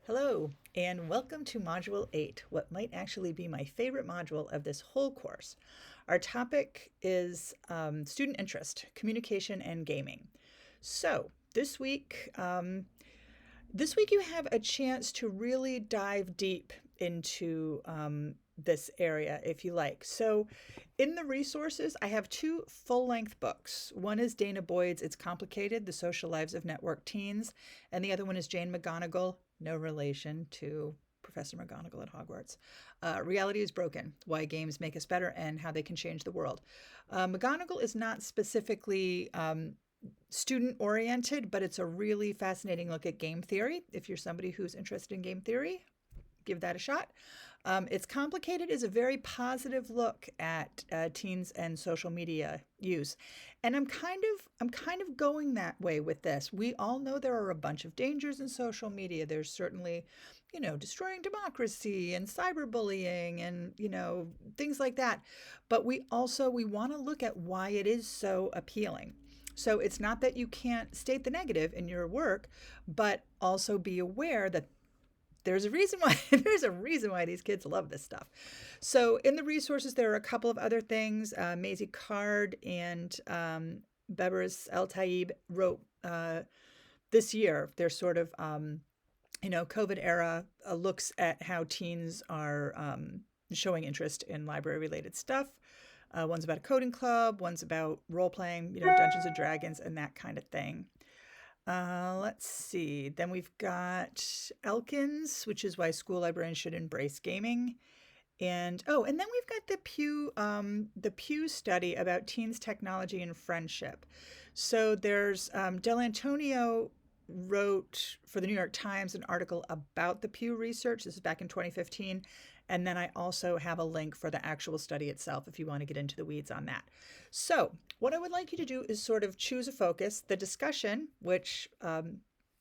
Hello, and welcome to Module 8, what might actually be my favorite module of this whole course. Our topic is student interest, communication, and gaming. So this week you have a chance to really dive deep into this area if you like. So in the resources, I have two full-length books. One is Dana Boyd's It's Complicated, The Social Lives of Network Teens, and the other one is Jane McGonigal, no relation to Professor McGonagall at Hogwarts. Reality is Broken, Why Games Make Us Better and How They Can Change the World. McGonigal is not specifically student oriented, but it's a really fascinating look at game theory. If you're somebody who's interested in game theory, give that a shot. It's Complicated is a very positive look at teens and social media use, and I'm kind of going that way with this. We all know there are a bunch of dangers in social media. There's certainly, destroying democracy and cyberbullying and things like that. But we want to look at why it is so appealing. So it's not that you can't state the negative in your work, but also be aware that there's a reason why these kids love this stuff. So in the resources, there are a couple of other things. Maisie Card and Bebris El Taib wrote this year. They're sort of COVID era looks at how teens are showing interest in library related stuff. One's about a coding club, one's about role playing, Dungeons and Dragons and that kind of thing. Let's see. Then we've got Elkins, which is why school librarians should embrace gaming. And then we've got the Pew study about teens, technology, and friendship. So there's Del Antonio wrote for the New York Times an article about the Pew research. This is back in 2015. And then I also have a link for the actual study itself if you want to get into the weeds on that. So what I would like you to do is sort of choose a focus. The discussion, which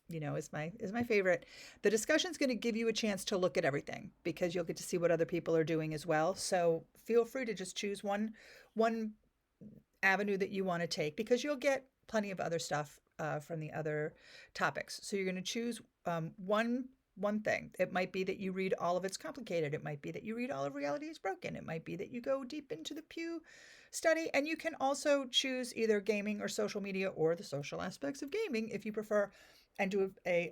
is my favorite. The discussion is going to give you a chance to look at everything because you'll get to see what other people are doing as well. So feel free to just choose one avenue that you want to take because you'll get plenty of other stuff from the other topics. So you're going to choose one thing. It might be that you read all of It's Complicated. It might be that you read all of Reality is Broken. It might be that you go deep into the Pew study. And you can also choose either gaming or social media or the social aspects of gaming if you prefer and do a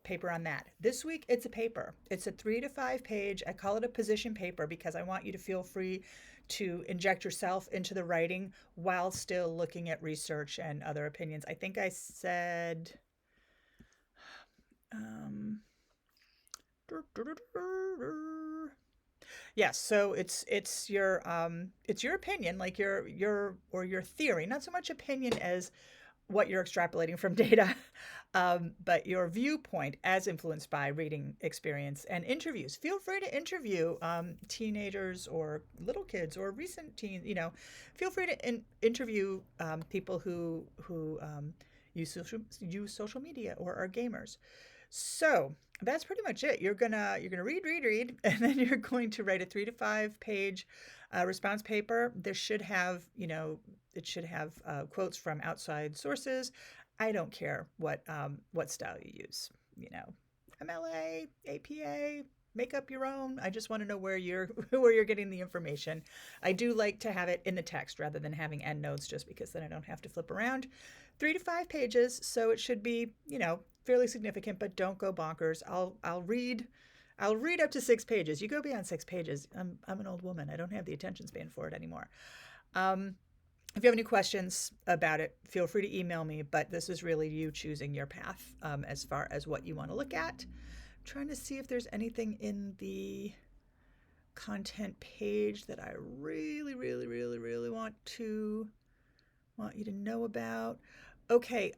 paper on that. This week, it's a paper. It's a 3 to 5 page. I call it a position paper because I want you to feel free to inject yourself into the writing while still looking at research and other opinions. I think I said... Yes, so it's your opinion, like your theory, not so much opinion as what you're extrapolating from data, but your viewpoint as influenced by reading experience and interviews. Feel free to interview teenagers or little kids or recent teens. Feel free to interview people who use social media or are gamers. So that's pretty much it. You're gonna read, and then you're going to write a 3 to 5 page response paper. This should have, it should have quotes from outside sources. I don't care what style you use. MLA, APA, make up your own. I just want to know where you're where you're getting the information. I do like to have it in the text rather than having endnotes, just because then I don't have to flip around. 3 to 5 pages, so it should be fairly significant, but don't go bonkers. I'll read up to 6 pages. You go beyond 6 pages, I'm an old woman. I don't have the attention span for it anymore. If you have any questions about it, feel free to email me, but this is really you choosing your path as far as what you want to look at. I'm trying to see if there's anything in the content page that I really, really, really, really want you to know about. Okay,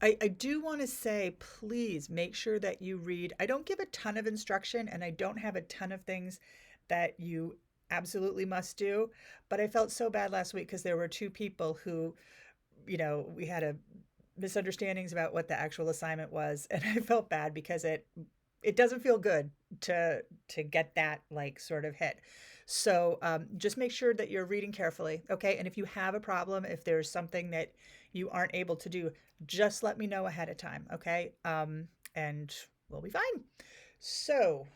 I do want to say, please make sure that you read. I don't give a ton of instruction and I don't have a ton of things that you absolutely must do, but I felt so bad last week because there were 2 people who, we had a misunderstandings about what the actual assignment was, and I felt bad because it doesn't feel good to get that sort of hit. So just make sure that you're reading carefully, okay? And if you have a problem, if there's something that you aren't able to do, just let me know ahead of time, okay? And we'll be fine. So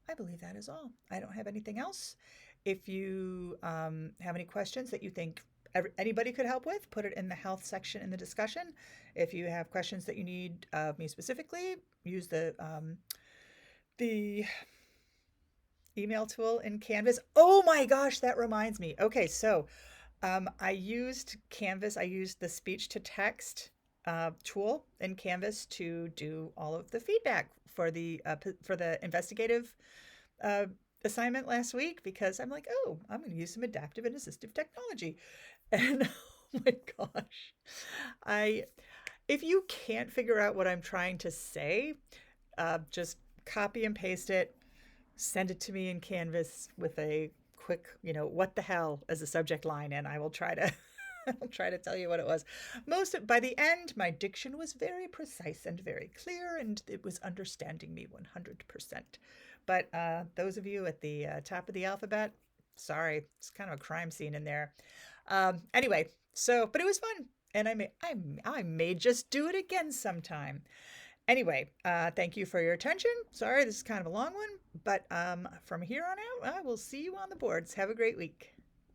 I believe that is all. I don't have anything else. If you have any questions that you think anybody could help with, put it in the health section in the discussion. If you have questions that you need of me specifically, use the email tool in Canvas. Oh my gosh, that reminds me. Okay, so I used Canvas. I used the speech to text tool in Canvas to do all of the feedback for the investigative assignment last week, because I'm like, oh, I'm going to use some adaptive and assistive technology. And oh my gosh, if you can't figure out what I'm trying to say, just copy and paste it, send it to me in Canvas with a quick, what the hell as a subject line, and I will try to I'll try to tell you what it was. By the end, my diction was very precise and very clear, and it was understanding me 100%. But those of you at the top of the alphabet, sorry, it's kind of a crime scene in there. Anyway, but it was fun, and I may just do it again sometime. Anyway, thank you for your attention. Sorry, this is kind of a long one, but from here on out, I will see you on the boards. Have a great week.